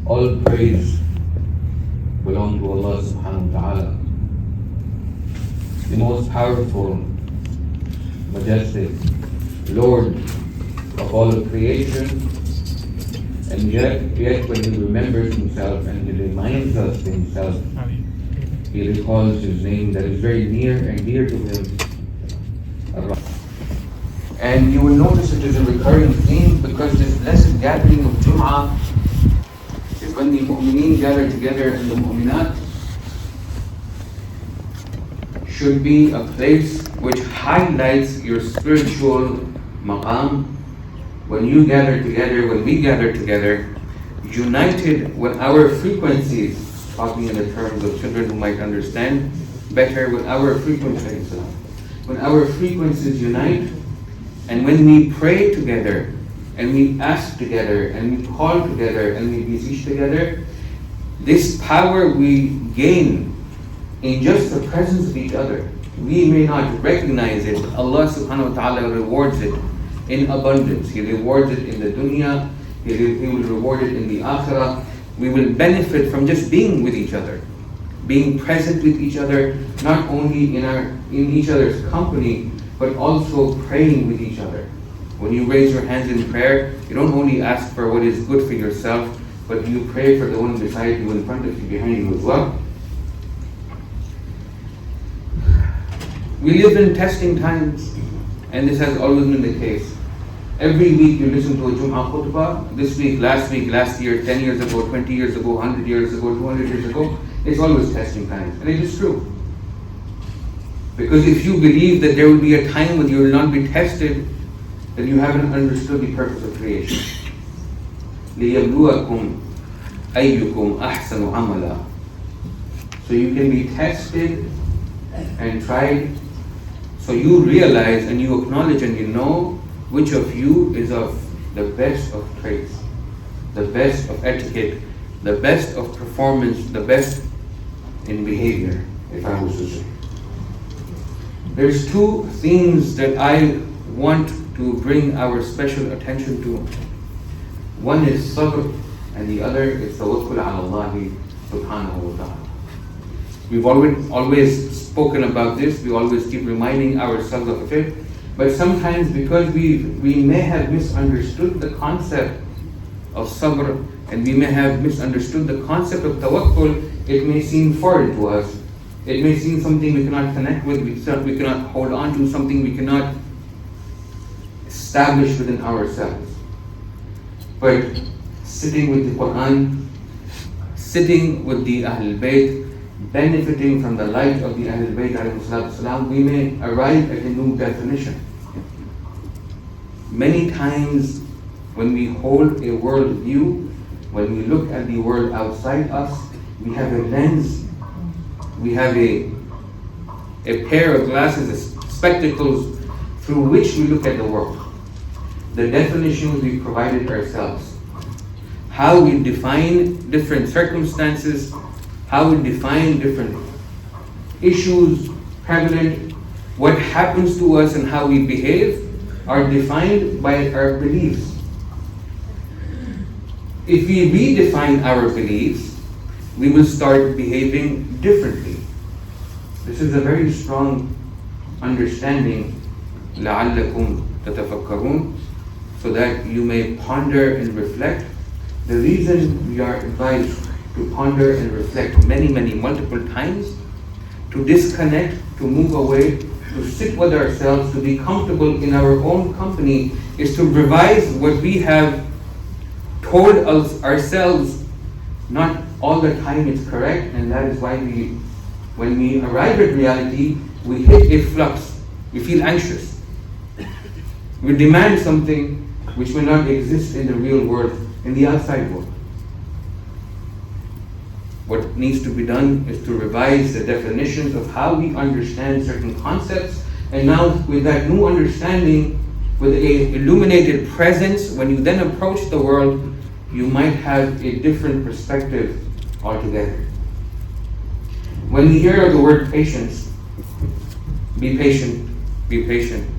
All praise belong to Allah subhanahu wa ta'ala, the most powerful, majestic Lord of all of creation. And yet when He remembers Himself and He reminds us of Himself, He recalls His name that is very near and dear to Him. And you will notice it is a recurring theme because this blessed gathering of Jum'ah is when the mu'mineen gather together, and the mu'minat should be a place which highlights your spiritual maqam. When you gather together, when we gather together, united with our frequencies, talking in the terms of children who might understand better, when our frequencies unite, and when we pray together, and we ask together, and we call together, and we beseech together, this power we gain in just the presence of each other. We may not recognize it. Allah subhanahu wa ta'ala rewards it in abundance. He rewards it in the dunya. He will reward it in the akhirah. We will benefit from just being with each other, being present with each other, not only in each other's company, but also praying with each other. When you raise your hands in prayer, you don't only ask for what is good for yourself, but you pray for the one beside you, in front of you, behind you as well. We live in testing times, and this has always been the case. Every week you listen to a Jum'ah khutbah, this week, last year, 10 years ago, 20 years ago, 100 years ago, 200 years ago, it's always testing times. And it is true. Because if you believe that there will be a time when you will not be tested, then you haven't understood the purpose of creation. لِيَبْلُوَكُمْ أَيُّكُمْ أَحْسَنُ عَمَلًا. So you can be tested and tried, so you realize and you acknowledge and you know which of you is of the best of traits, the best of etiquette, the best of performance, the best in behavior, if I was to say. There's two themes that I want to bring our special attention to. One is sabr, and the other is tawakkul ala Allah subhanahu wa ta'ala. We've always spoken about this, we always keep reminding ourselves of it, but sometimes because we may have misunderstood the concept of sabr, and we may have misunderstood the concept of tawakkul, it may seem foreign to us. It may seem something we cannot connect with, we cannot hold on to, something we cannot establish within ourselves. But sitting with the Quran, sitting with the Ahlul Bayt, benefiting from the light of the Ahlul Bayt, we may arrive at a new definition. Many times when we hold a world view, when we look at the world outside us, we have a lens, we have a pair of glasses, spectacles, through which we look at the world. The definitions we provided ourselves. How we define different circumstances, how we define different issues prevalent, what happens to us and how we behave are defined by our beliefs. If we redefine our beliefs, we will start behaving differently. This is a very strong understanding, لَعَلَّكُمْ تَتَفَكَّرُونَ, so that you may ponder and reflect. The reason we are advised to ponder and reflect many, multiple times, to disconnect, to move away, to sit with ourselves, to be comfortable in our own company, is to revise what we have told us ourselves. Not all the time it's correct, and that is why when we arrive at reality, we hit a flux. We feel anxious. We demand something which may not exist in the real world, in the outside world. What needs to be done is to revise the definitions of how we understand certain concepts, and now with that new understanding, with a illuminated presence, when you then approach the world, you might have a different perspective altogether. When we hear the word patience, be patient, be patient.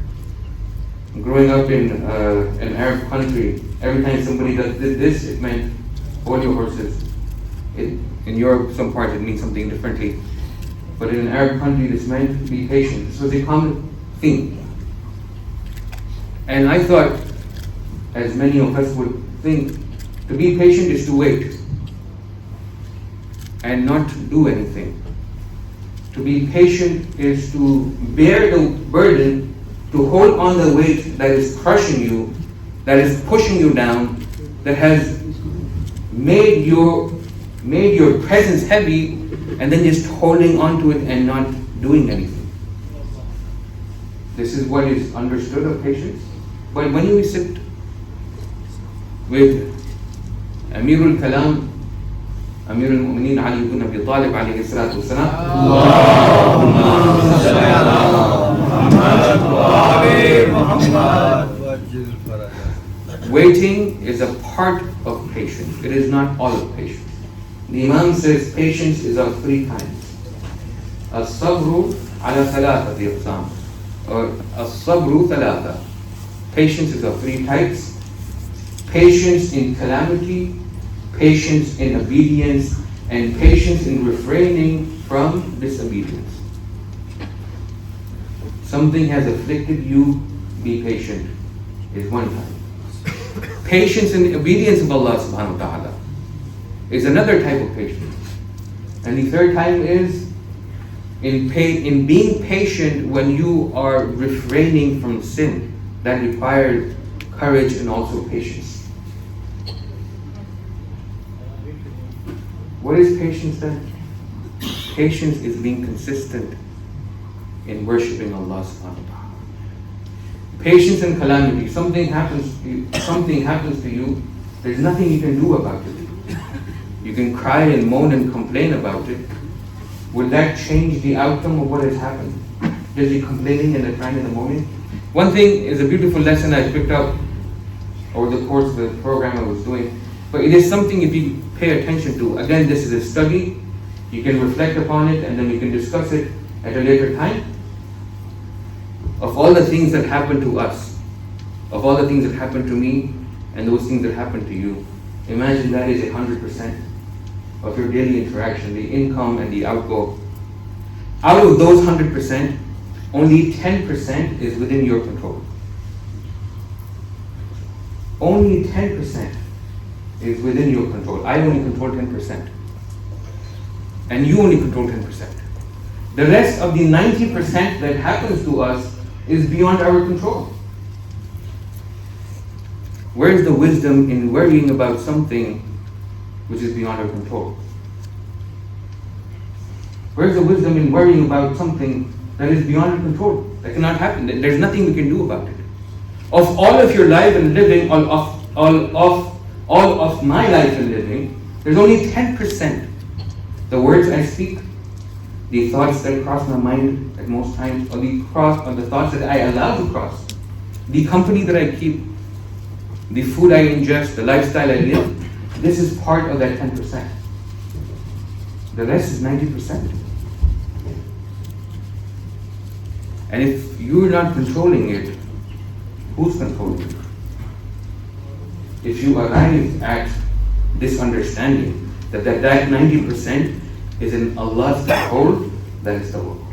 Growing up in an Arab country, every time somebody did this, it meant hold your horses. In Europe, some parts it means something differently. But in an Arab country, this meant be patient. This was a common theme. And I thought, as many of us would think, to be patient is to wait and not do anything. To be patient is to bear the burden, to hold on the weight that is crushing you, that is pushing you down, that has made your presence heavy, and then just holding on to it and not doing anything. This is what is understood of patience. But when we sit with Amirul Kalam, Amir al-Mu'mineen Ali ibn Abi Talib alayhi salatu wasalam, Allahumma salli ala Muhammad. Waiting is a part of patience. It is not all of patience. The Imam says patience is of three kinds. As-sabru ala thalathati aqsam, or as-sabru thalatha. Patience is of three types. Patience in calamity, patience in obedience, and patience in refraining from disobedience. Something has afflicted you, be patient, is one type. Patience in obedience of Allah subhanahu wa ta'ala is another type of patience. And the third type is in being patient when you are refraining from sin. That requires courage and also patience. What is patience then? Patience is being consistent in worshipping Allah subhanahu wa ta'ala. Patience in calamity. Something happens to you, there's nothing you can do about it. You can cry and moan and complain about it. Will that change the outcome of what has happened? Just the complaining and the crying in the morning? One thing is a beautiful lesson I picked up over the course of the program I was doing. But it is something if you pay attention to. Again, this is a study. You can reflect upon it and then we can discuss it at a later time. Of all the things that happen to us, of all the things that happen to me, and those things that happen to you, imagine that is 100% of your daily interaction, the income and the outgo. Out of those 100%, only 10% is within your control. Only 10% is within your control. I only control 10%. And you only control 10%. The rest of the 90% that happens to us is beyond our control. Where is the wisdom in worrying about something which is beyond our control? Where is the wisdom in worrying about something that is beyond our control? That cannot happen. There's nothing we can do about it. Of all of your life and living, all of my life and living, there's only 10%. The words I speak, the thoughts that cross my mind at most times, or the thoughts that I allow to cross, the company that I keep, the food I ingest, the lifestyle I live, this is part of that 10%. The rest is 90%. And if you're not controlling it, who's controlling it? If you arrive at this understanding that 90% is in Allah's control, that is the world.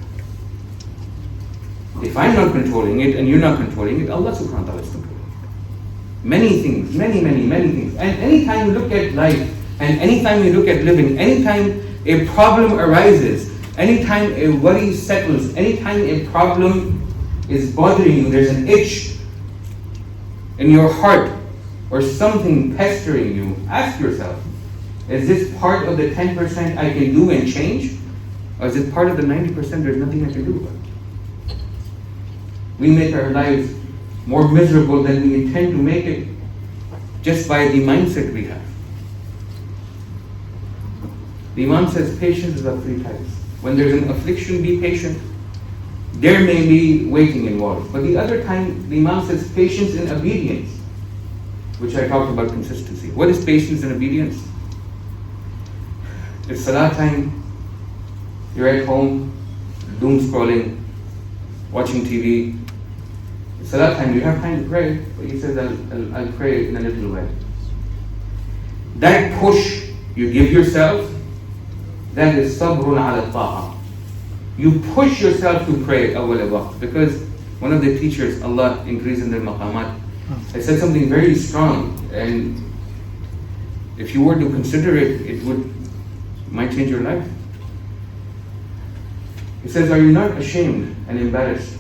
If I'm not controlling it and you're not controlling it, Allah subhanahu wa ta'ala is controlling it. Many things, many things. And anytime you look at life, and anytime you look at living, anytime a problem arises, anytime a worry settles, anytime a problem is bothering you, there's an itch in your heart or something pestering you, ask yourself, is this part of the 10% I can do and change? Or is it part of the 90% there's nothing I can do about it? We make our lives more miserable than we intend to make it just by the mindset we have. The Imam says patience is of three types. When there's an affliction, be patient. There may be waiting involved. But the other time, the Imam says patience in obedience, which I talked about consistency. What is patience and obedience? It's salah time, you're at home, doom scrolling, watching TV. It's salah time, you have time to pray, but he says, I'll pray in a little while. that push you give yourself, that is sabrun ala ta'a. You push yourself to pray awwal waqt, because one of the teachers, Allah increase in their maqamat, I said something very strong, and if you were to consider it, might change your life. He says, are you not ashamed and embarrassed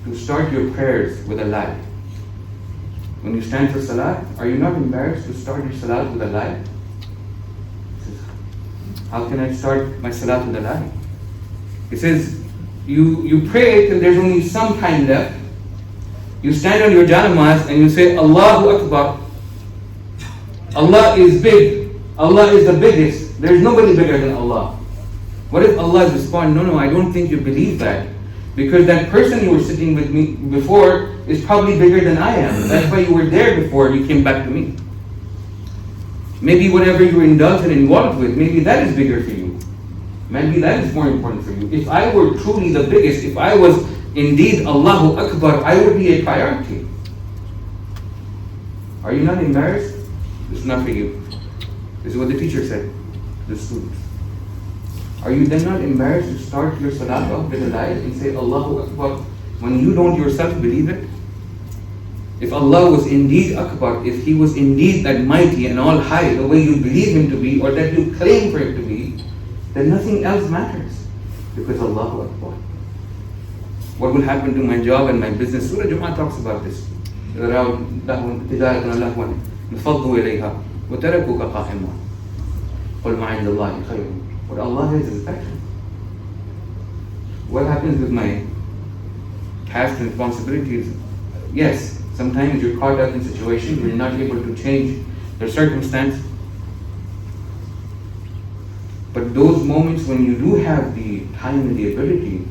to start your prayers with a lie? When you stand for salat, are you not embarrassed to start your salat with a lie? He says, how can I start my salat with a lie? He says, you pray till there's only some time left. You stand on your janamaz and you say, Allahu Akbar. Allah is big. Allah is the biggest. There's nobody bigger than Allah. What if Allah responds, no, I don't think you believe that. Because that person you were sitting with me before is probably bigger than I am. That's why you were there before you came back to me. Maybe whatever you were indulged and involved with, maybe that is bigger for you. Maybe that is more important for you. If I were truly the biggest, if I was indeed Allahu Akbar, I would be a priority. Are you not embarrassed? This is not for you. This is what the teacher said to the students. Are you then not embarrassed to start your salat off with a lie and say Allahu Akbar when you don't yourself believe it? If Allah was indeed Akbar, if He was indeed that mighty and all high, the way you believe Him to be or that you claim for Him to be, then nothing else matters. Because Allahu Akbar. What will happen to my job and my business? Surah Jumu'ah talks about this. What Allah has is better. What happens with my tasks and responsibilities? Yes, sometimes you're caught up in situations where you're not able to change the circumstance. But those moments when you do have the time and the ability,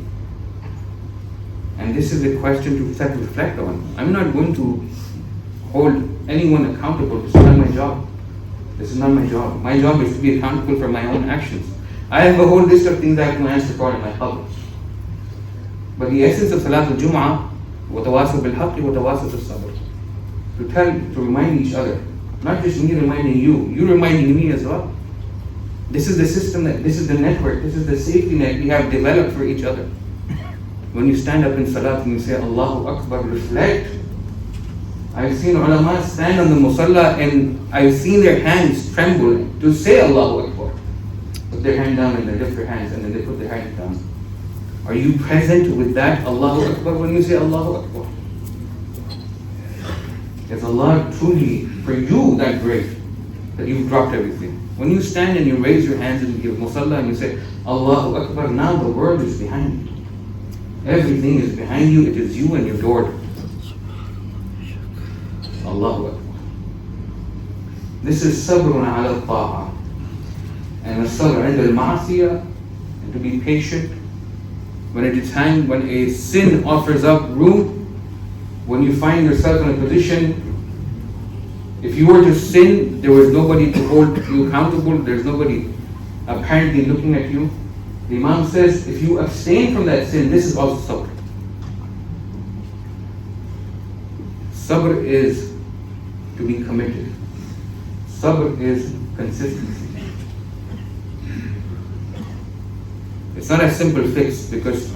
and this is a question to reflect on. I'm not going to hold anyone accountable. This is not my job. This is not my job. My job is to be accountable for my own actions. I have a whole list of things I have to answer for in my qabr. But the essence of Salatul Jumu'ah, وَتَوَاسَوْا بِالْحَقِّ وَتَوَاسَوْا بِالصَّبْرِ, to remind each other. Not just me reminding you reminding me as well. This is the system, this is the network, this is the safety net we have developed for each other. When you stand up in Salat and you say Allahu Akbar, reflect. I've seen ulama stand on the musalla and I've seen their hands tremble to say Allahu Akbar. Put their hand down and they lift their hands and then they put their hands down. Are you present with that Allahu Akbar when you say Allahu Akbar? Is Allah truly for you that great that you've dropped everything? When you stand and you raise your hands and you give musalla and you say Allahu Akbar, now the world is behind you. Everything is behind you, it is you and your daughter. Allahu Akbar. This is sabrun ala ta'a. And a sabr inda al-ma'asiyah, and to be patient when it is time, when a sin offers up room, when you find yourself in a position, if you were to sin, there was nobody to hold you accountable, there's nobody apparently looking at you. The Imam says, if you abstain from that sin, this is also sabr. Sabr is to be committed. Sabr is consistency. It's not a simple fix because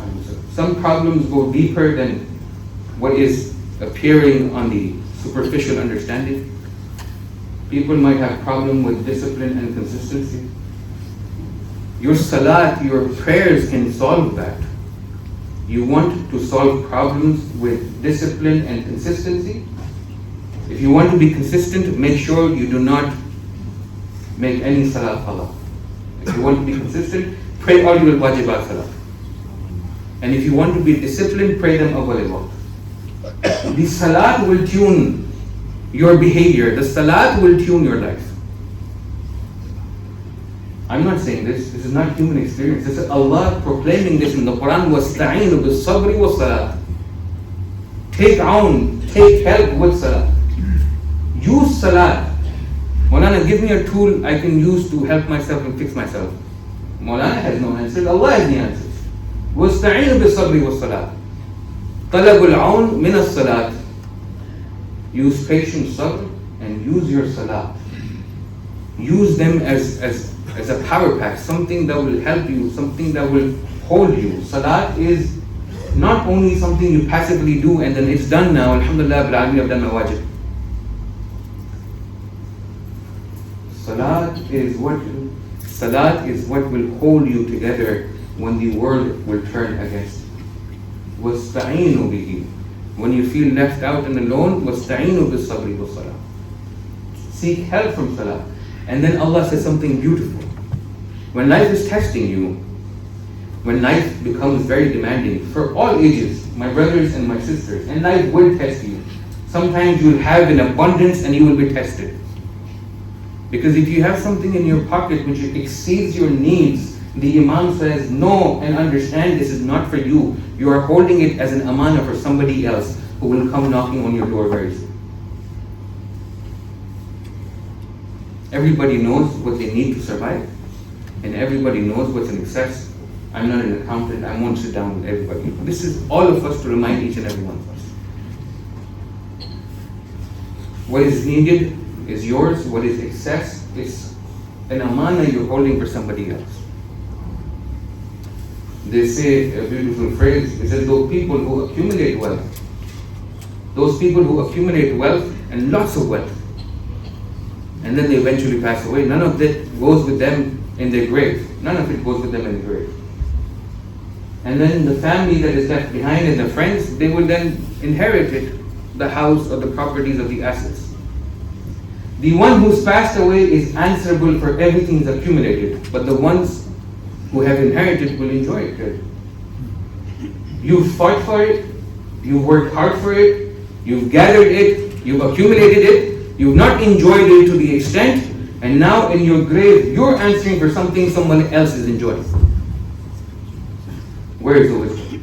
some problems go deeper than what is appearing on the superficial understanding. People might have problem with discipline and consistency. Your salat, your prayers can solve that. You want to solve problems with discipline and consistency? If you want to be consistent, make sure you do not make any salat qada. If you want to be consistent, pray all your wajibat salat. And if you want to be disciplined, pray them awwal waqt. The salat will tune your behavior. The salat will tune your life. I'm not saying this. This is not human experience. This is Allah proclaiming this in the Quran. وَاسْتَعِينُوا بِالصَّبْرِ وَالصَّلَاةِ. Take help with salat. Use salat. Maulana, give me a tool I can use to help myself and fix myself. Maulana has no answers. Allah has the answers. وَاسْتَعِينُوا بِالصَّبْرِ وَالصَّلَاةِ. طَلَبُ الْعَوْنِ مِنَ الصَّلَاةِ. Use patience, sabr, and use your salat. Use them as a power pack, something that will help you, something that will hold you. Salat is not only something you passively do and then it's done now, alhamdulillah, bil alameen, I've done my wajib. Salat is what will hold you together when the world will turn against you. وَاسْتَعِينُوا بِهِ. When you feel left out and alone, وَاسْتَعِينُوا بِالصَّبْرِ وَالصَّلَاةِ. Seek help from salah. And then Allah says something beautiful. When life is testing you, when life becomes very demanding, for all ages, my brothers and my sisters, and life will test you. Sometimes you'll have an abundance and you will be tested. Because if you have something in your pocket which exceeds your needs, the Imam says, no, and understand this is not for you. You are holding it as an amana for somebody else who will come knocking on your door very soon. Everybody knows what they need to survive, and everybody knows what's in excess. I'm not an accountant, I won't sit down with everybody. This is all of us to remind each and every one of us. What is needed is yours, what is excess is an amana you're holding for somebody else. They say a beautiful phrase, it says those people who accumulate wealth, and lots of wealth, and then they eventually pass away, none of that goes with them in their grave. None of it goes with them in the grave. And then the family that is left behind and the friends, they will then inherit it, the house or the properties or the assets. The one who's passed away is answerable for everything he's accumulated, but the ones who have inherited will enjoy it. You've fought for it, you've worked hard for it, you've gathered it, you've accumulated it, you've not enjoyed it to the extent, and now in your grave, you're answering for something someone else is enjoying. Where is the wisdom?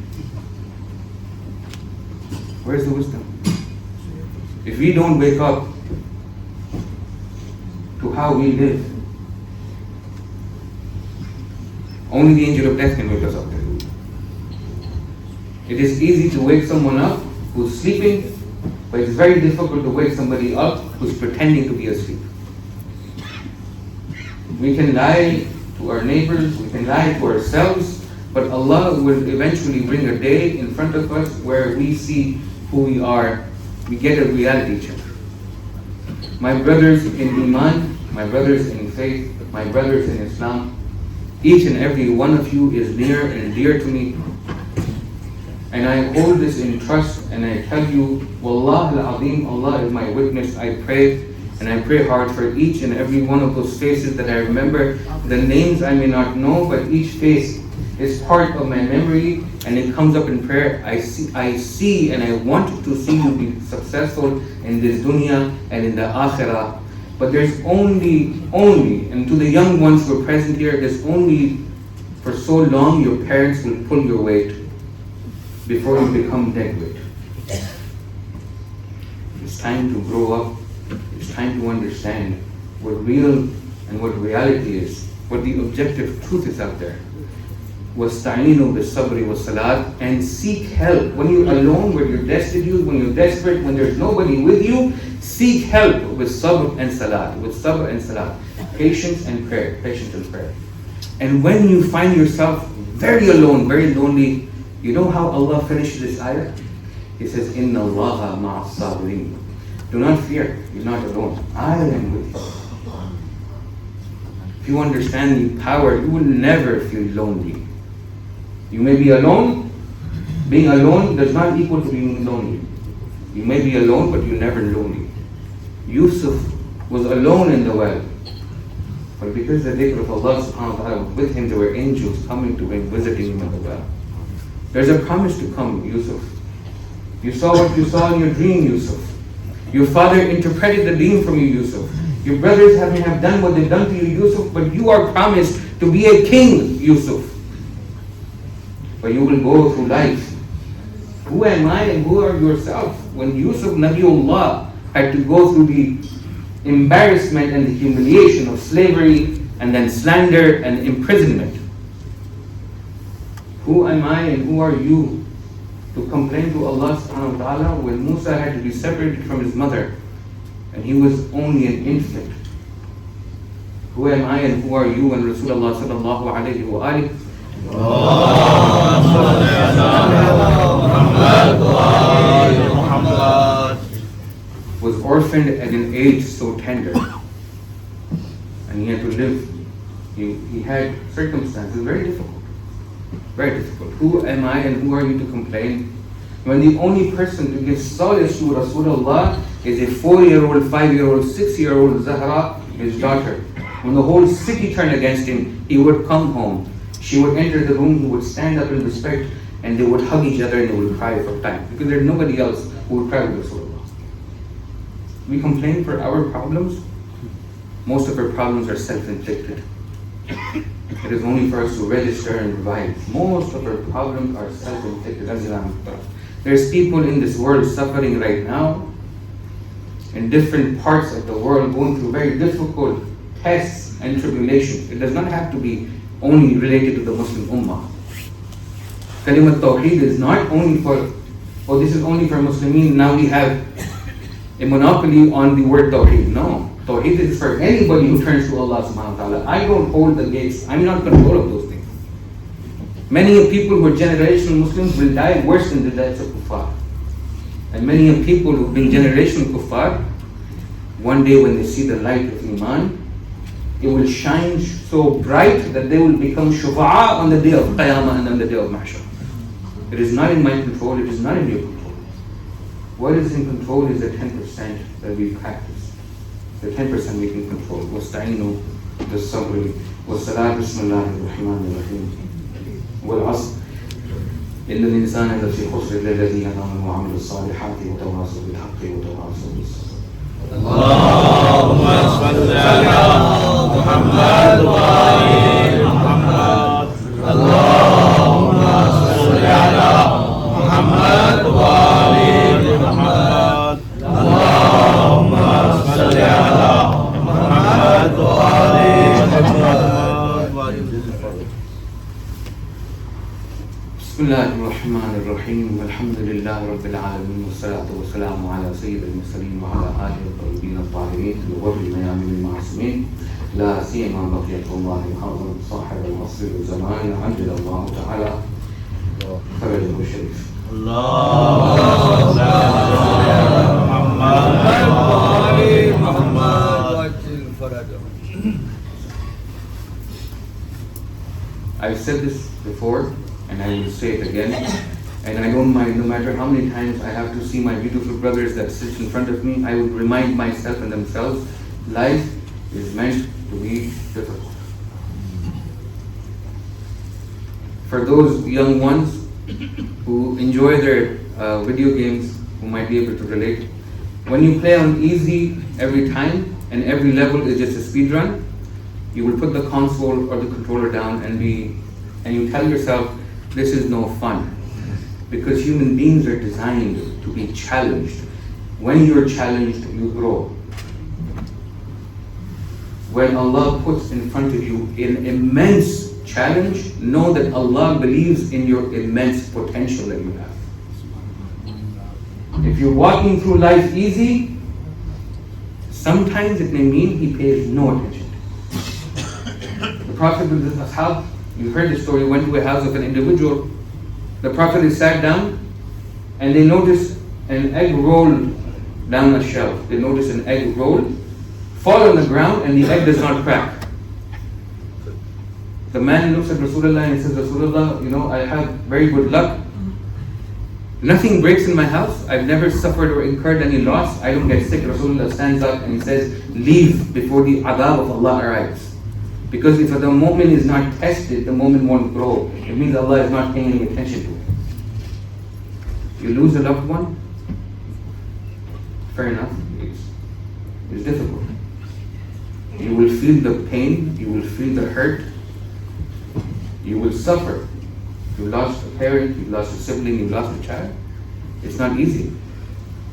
Where is the wisdom? If we don't wake up to how we live, only the angel of death can wake us up. It is easy to wake someone up who's sleeping, but it's very difficult to wake somebody up who's pretending to be asleep. We can lie to our neighbors, we can lie to ourselves, but Allah will eventually bring a day in front of us where we see who we are. We get a reality check. My brothers in Iman, my brothers in faith, my brothers in Islam, each and every one of you is near and dear to me. And I hold this in trust and I tell you, Wallah al-Azim, Allah is my witness, I pray and I pray hard for each and every one of those faces that I remember. The names I may not know, but each face is part of my memory and it comes up in prayer. I see and I want to see you be successful in this dunya and in the akhirah. But there's only, and to the young ones who are present here, there's only for so long your parents will pull your weight before you become dead weight. It's time to grow up. It's time to understand what real and what reality is, what the objective truth is out there. وَاسْتَعِينُوا بِالصَّبْرِ وَالصَّلَاةِ, and seek help. When you're alone, when you're destitute, when you're desperate, when there's nobody with you, seek help with sabr and salat. With sabr and salat. Patience and prayer. Patience and prayer. And when you find yourself very alone, very lonely, you know how Allah finishes this ayah? He says, إِنَّ اللَّهَ مَعَ الصَّابِرِينَ. Do not fear, you're not alone. I am with you. If you understand the power, you will never feel lonely. You may be alone. Being alone does not equal to being lonely. You may be alone, but you're never lonely. Yusuf was alone in the well. But because the dhikr of Allah subhanahu wa ta'ala was with him, there were angels coming to him, visiting him in the well. There's a promise to come, Yusuf. You saw what you saw in your dream, Yusuf. Your father interpreted the dream from you, Yusuf. Your brothers have done what they've done to you, Yusuf, but you are promised to be a king, Yusuf. But you will go through life. Who am I and who are yourself? When Yusuf Nabiullah had to go through the embarrassment and the humiliation of slavery and then slander and imprisonment. Who am I and who are you to complain to Allah subhanahu wa ta'ala when Musa had to be separated from his mother and he was only an infant? Who am I and who are you? And Rasulullah sallallahu alayhi wa alihi was orphaned at an age so tender, and he had to live. He had circumstances very difficult, very difficult. Who am I and who are you to complain? When the only person to give solace to Rasulullah is a 4-year-old, 5-year-old, 6-year-old Zahra, his daughter. When the whole city turned against him, he would come home. She would enter the room, he would stand up in respect, and they would hug each other and they would cry for time. Because there's nobody else who would cry with Rasulullah. We complain for our problems. Most of our problems are self-inflicted. It is only for us to register and revise. Most of our problems are self-inflicted. There's people in this world suffering right now, in different parts of the world, going through very difficult tests and tribulations. It does not have to be only related to the Muslim Ummah. Kalimat Tawheed is not only for, oh, this is only for Muslimin, now we have a monopoly on the word Tawheed. No. Tawheed is for anybody who turns to Allah subhanahu wa ta'ala. I don't hold the gates. I'm not in control of those things. Many of people who are generational Muslims will die worse than the deaths of kuffar. And many of people who've been generational kuffar, one day when they see the light of Iman, it will shine so bright that they will become shufa'a on the day of Qiyamah and on the day of Mahshar. It is not in my control, it is not in your control. What is in control is the 10% that we practice. The 10% we can control. وَاسْتَعِينُوا بِالصَّبْرِ وَالصَّلَاةِ بِسْمِ اللَّهِ الرَّحْمَنِ الرَّحِيمِ وَالْعَصْرِ إِنَّ الْإِنسَانَ لَفِي خُسْرٍ إِلَّا الَّذِينَ آمَنُوا وَعَمِلُوا الصَّالِحَاتِ وَتَوَاصَوْا بِالْحَقِّ وَتَوَاصَوْا بِالصَّبْرِ. اللهم صل على محمد وآل محمد. اللهم صل على محمد وآل محمد. اللهم صل على محمد وآل محمد. بسم الله الرحمن الرحيم والحمد لله رب العالمين والصلاة والسلام على سيد المرسلين وعلى آله الطيبين الطاهرين الغر الميامين المعصومين لا سيما بقية الله الحاضر صاحب العصر والزمان عجل الله تعالى فرجه الشريف. اللهم صل على محمد وآل محمد وعجل فرجه. I've said this before, and I will say it again, and I don't mind, no matter how many times I have to see my beautiful brothers that sit in front of me, I will remind myself and themselves, life is meant to be difficult. For those young ones who enjoy their video games, who might be able to relate, when you play on easy every time, and every level is just a speed run, you will put the console or the controller down and you tell yourself, this is no fun. Because human beings are designed to be challenged. When you're challenged, you grow. When Allah puts in front of you an immense challenge, know that Allah believes in your immense potential that you have. If you're walking through life easy, sometimes it may mean He pays no attention. The Prophet with the Ashab, you heard the story, went to a house of an individual. The Prophet is sat down and they notice an egg rolled down a shelf. They notice an egg rolled, fall on the ground, and the egg does not crack. The man looks at Rasulullah and says, Rasulullah, I have very good luck. Nothing breaks in my house. I've never suffered or incurred any loss. I don't get sick. Rasulullah stands up and he says, leave before the adab of Allah arrives. Because if the mu'min is not tested, the mu'min won't grow. It means Allah is not paying any attention to it. You lose a loved one, fair enough, it's difficult. You will feel the pain, you will feel the hurt, you will suffer. You lost a parent, you lost a sibling, you lost a child. It's not easy.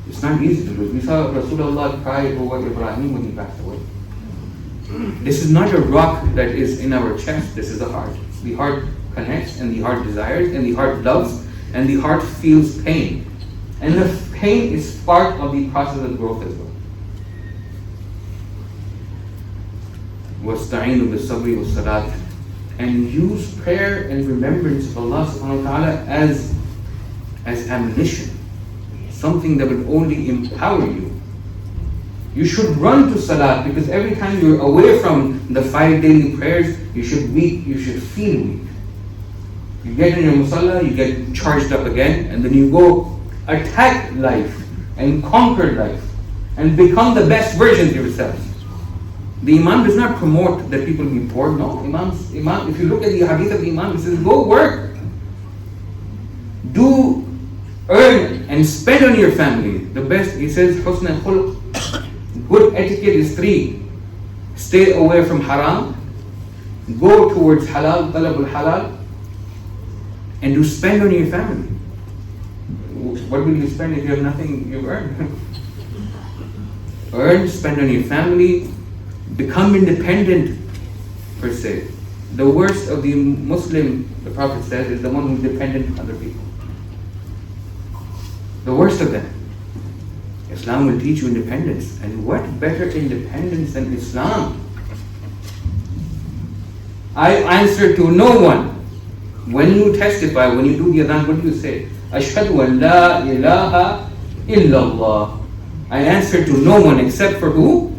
It's not easy to lose. We saw Rasulullah cry over Ibrahim when he passed away. This is not a rock that is in our chest, this is the heart. The heart connects, and the heart desires, and the heart loves, and the heart feels pain. And the pain is part of the process of growth as well. وَاسْتَعِينُوا بِالصَّبْرِ وَالصَّلَاةِ. And use prayer and remembrance of Allah subhanahu wa ta'ala as ammunition, something that will only empower you. You should run to salat, because every time you're away from the 5 daily prayers, you should feel weak. You get in your musalla, you get charged up again, and then you go attack life and conquer life and become the best version of yourself. The Imam does not promote that people be poor. No, Imam, if you look at the hadith of the Imam, he says, go work. Do, earn, and spend on your family. The best, he says, husn al-khuluq. Good etiquette is 3. Stay away from haram. Go towards halal, talabul halal. And do spend on your family. What will you spend if you have nothing you've earned? Earn, spend on your family. Become independent, per se. The worst of the Muslim, the Prophet says, is the one who's dependent on other people. The worst of them. Islam will teach you independence. And what better independence than Islam? I answer to no one. When you testify, when you do the adhan, what do you say? Ashhadu an la ilaha illallah. I answer to no one except for who?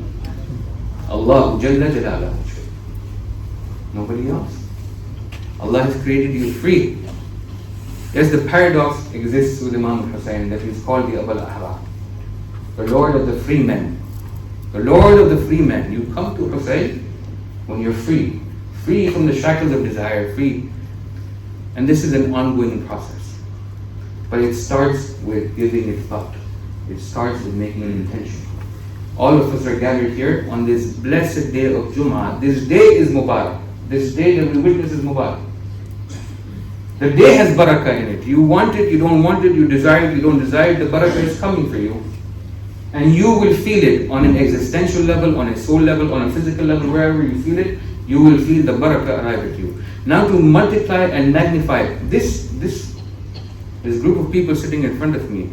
Allah Jalla Jalaluhu. Nobody else. Allah has created you free. Yes, the paradox exists with Imam Hussain that he's called the Abul Ahrar, the Lord of the free men. The Lord of the free men. You come to Hussain when you're free. Free from the shackles of desire, free. And this is an ongoing process. But it starts with giving it thought. It starts with making an intention. All of us are gathered here on this blessed day of Jum'ah. This day is Mubarak. This day that we witness is Mubarak. The day has barakah in it. You want it, you don't want it, you desire it, you don't desire it, the barakah is coming for you. And you will feel it on an existential level, on a soul level, on a physical level, wherever you feel it, you will feel the barakah arrive at you. Now to multiply and magnify this group of people sitting in front of me,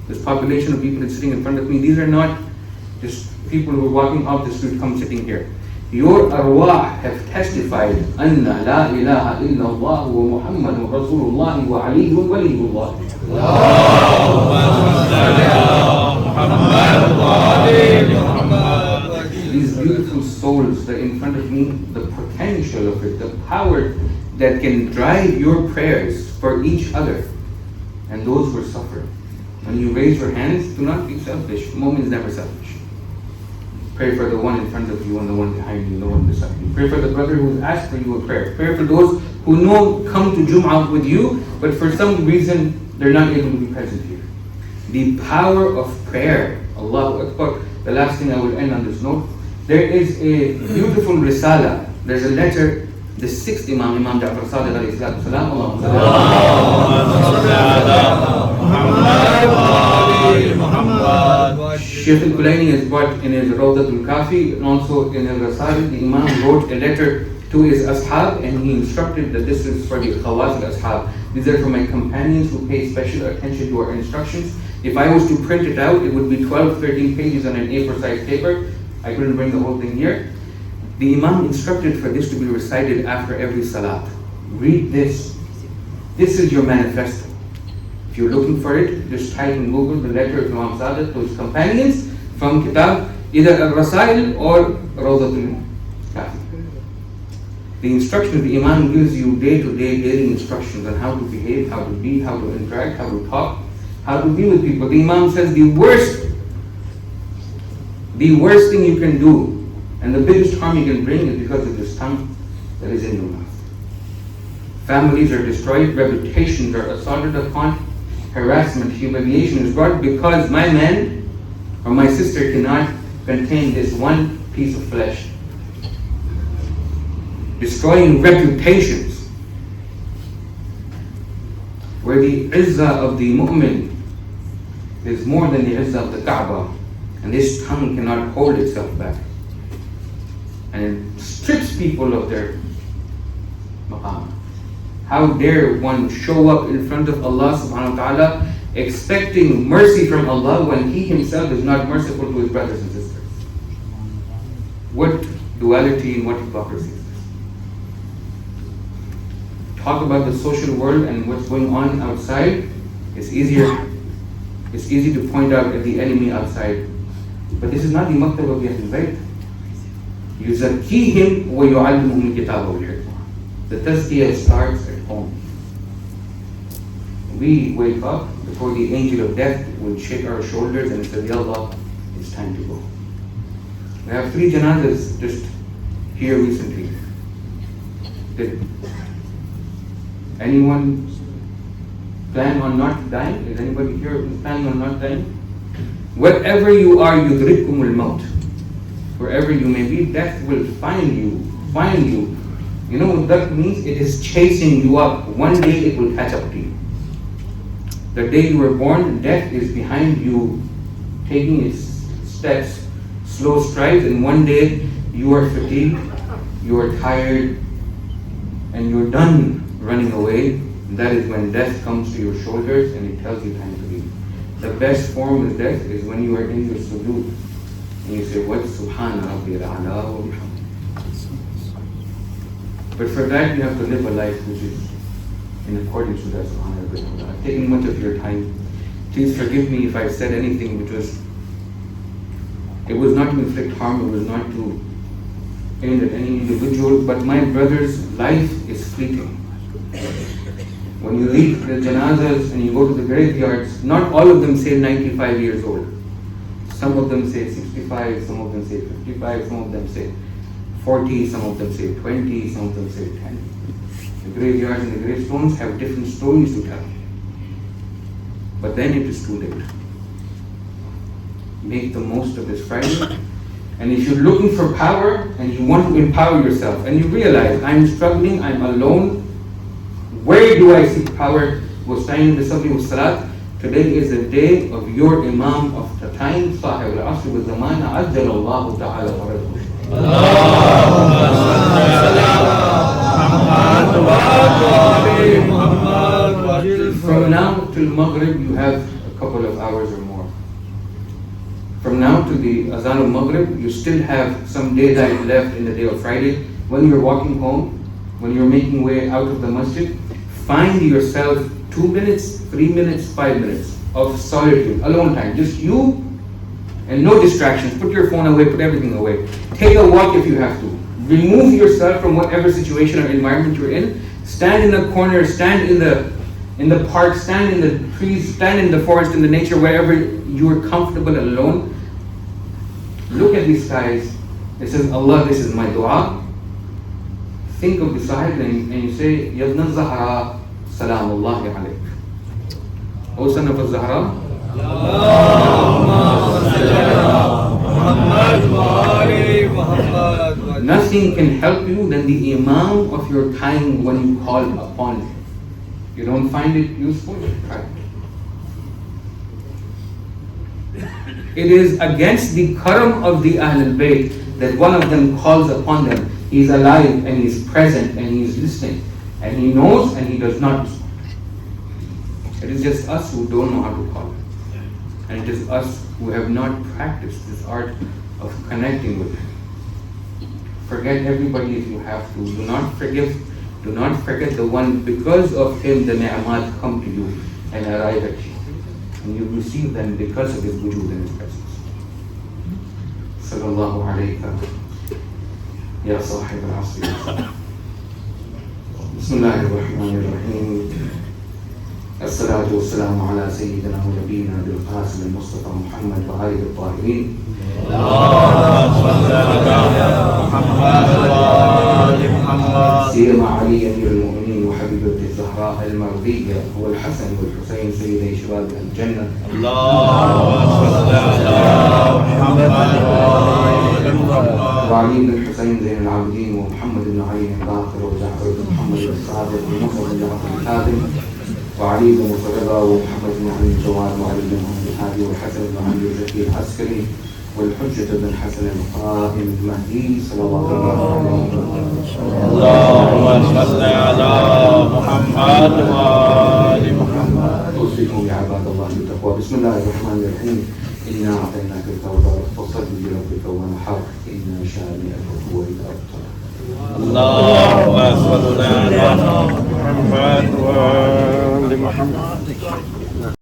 this population of people that's sitting in front of me, these are not just people who are walking off the street come sitting here. Your arwah have testified anna la ilaha illallah wa Muhammadun Rasulullah wa Aliyyun Waliyullah. These beautiful souls that are in front of me, the potential of it, the power that can drive your prayers for each other and those who are suffering. When you raise your hands, do not be selfish. The moment is never selfish. Pray for the one in front of you and the one behind you and the one beside you. Pray for the brother who's asked for you a prayer. Pray for those who know come to Jum'ah with you, but for some reason they're not able to be present here. The power of prayer. Allahu Akbar. The last thing I will end on this note. There is a beautiful risala. There's a letter, the 6th Imam, Imam Ja'far Sadiq alayhi salatu wasalam. Shaykh al-Kulayni has brought in his Rawdatul Kafi and also in his Rasail, the Imam wrote a letter to his ashab and he instructed that this is for the khawas al-ashab. These are for my companions who pay special attention to our instructions. If I was to print it out, it would be 12-13 pages on an A4 size paper. I couldn't bring the whole thing here. The Imam instructed for this to be recited after every salat. Read this. This is your manifesto. If you're looking for it, just type in Google the letter of Imam Sadiq to his companions from Kitab, either Al-Rasail or Rawdatul Kafi. The instruction of the Imam gives you day-to-day daily instructions on how to behave, how to be, how to interact, how to talk, how to be with people. The Imam says the worst thing you can do and the biggest harm you can bring is because of this tongue that is in your mouth. Families are destroyed, reputations are assaulted upon, harassment, humiliation is brought because my man or my sister cannot contain this one piece of flesh. Destroying reputations. Where the izzah of the mu'min is more than the izzah of the Kaaba. And this tongue cannot hold itself back. And it strips people of their maqam. How dare one show up in front of Allah subhanahu wa ta'ala expecting mercy from Allah when he himself is not merciful to his brothers and sisters? What duality and what hypocrisy is. Talk about the social world and what's going on outside. It's easy to point out at the enemy outside. But this is not the maktab of Ahlul Bayt. يُزَكِّيهِمْ وَيُعَلِّمُهُمُ الْكِتَابَ وَالْحِكْمَةَ. The tazkiyah starts at home. We wake up before the angel of death will shake our shoulders and say, Ya Allah, it's time to go. We have 3 janazas just here recently. Did anyone plan on not dying? Is anybody here who's planning on not dying? Wherever you are, yudrikkumul maut. Wherever you may be, death will find you. You know what that means? It is chasing you up. One day it will catch up to you. The day you were born, death is behind you, taking its steps, slow strides, and one day you are fatigued, you are tired, and you're done running away. That is when death comes to your shoulders and it tells you time to leave. The best form of death is when you are in your sujood and you say, what? Subhana Rabbi al-A'la wa bihamdih. But for that you have to live a life which is in accordance with that Subhana Rabbi al-A'la. I've taken much of your time. Please forgive me if I've said anything which was, it was not to inflict harm, it was not to aim at any individual, but my brother's life is fleeting. When you leave the janazas and you go to the graveyards, not all of them say 95 years old. Some of them say 65, some of them say 55, some of them say 40, some of them say 20, some of them say 10. The graveyards and the gravestones have different stories to tell. But then it is too late. Make the most of this Friday. And if you're looking for power and you want to empower yourself and you realize, I'm struggling, I'm alone, where do I seek power? وَاسْتَعِينُوا بِالصَّبْرِ وَالصَّلَاةِ. Today is the day of your Imam of the time, صاحب العصر والزمان, عجل الله تعالى فرجه. From now till Maghrib you have a couple of hours or more. From now to the Azan of Maghrib you still have some daylight left in the day of Friday. When you're walking home, when you're making way out of the masjid, find yourself 2 minutes, 3 minutes, 5 minutes of solitude, alone time, just you and no distractions. Put your phone away, put everything away. Take a walk if you have to. Remove yourself from whatever situation or environment you're in. Stand in the corner, stand in the park, stand in the trees, stand in the forest, in the nature, wherever you're comfortable and alone. Look at these skies. It says, Allah, this is my dua. Think of the Sahib and you say, Yabna Zahra, Salamullahi alayk. O son of Zahra, nothing can help you than the Imam of your time when you call upon him. You don't find it useful? Try it. It is against the karam of the Ahlul Bayt that one of them calls upon them. He's alive and he's present and he's listening and he knows and he does not respond. It is just us who don't know how to call him. And it is us who have not practiced this art of connecting with him. Forget everybody if you have to. Do not forget the one because of him the ni'mat come to you and arrive at you. And you receive them because of his wujud and his presence. Sallallahu alayka. يا صاحب العصر. بسم الله الرحمن الرحيم. الصلاة والسلام على سيدنا ونبينا بالقاسم المصطفى محمد وآله الطاهرين. سيما علي أمير المؤمنين وحبيبة الزهراء المرضية والحسن والحسين سيدي شباب الجنة. وعلي بن الحسين زين العابدين ومحمد بن علي الباقر وجعفر بن محمد الصادق وموسى بن جعفر الكاظم وعلي بن مصطفى ومحمد بن علي الجواد وعلي بن محمد الهادي والحسن بن علي الزكي العسكري والحجة بن حسن القائم المهدي صلى الله عليه وسلم. اللهم صل على محمد وآل محمد. أوصيكم يا عباد الله بالتقوى. بسم الله الرحمن الرحيم. إنا أعطيناك الكوثر فصل لربك وانحر إن شانئك هو الأبتر. اللهم صل على محمد وآل محمد.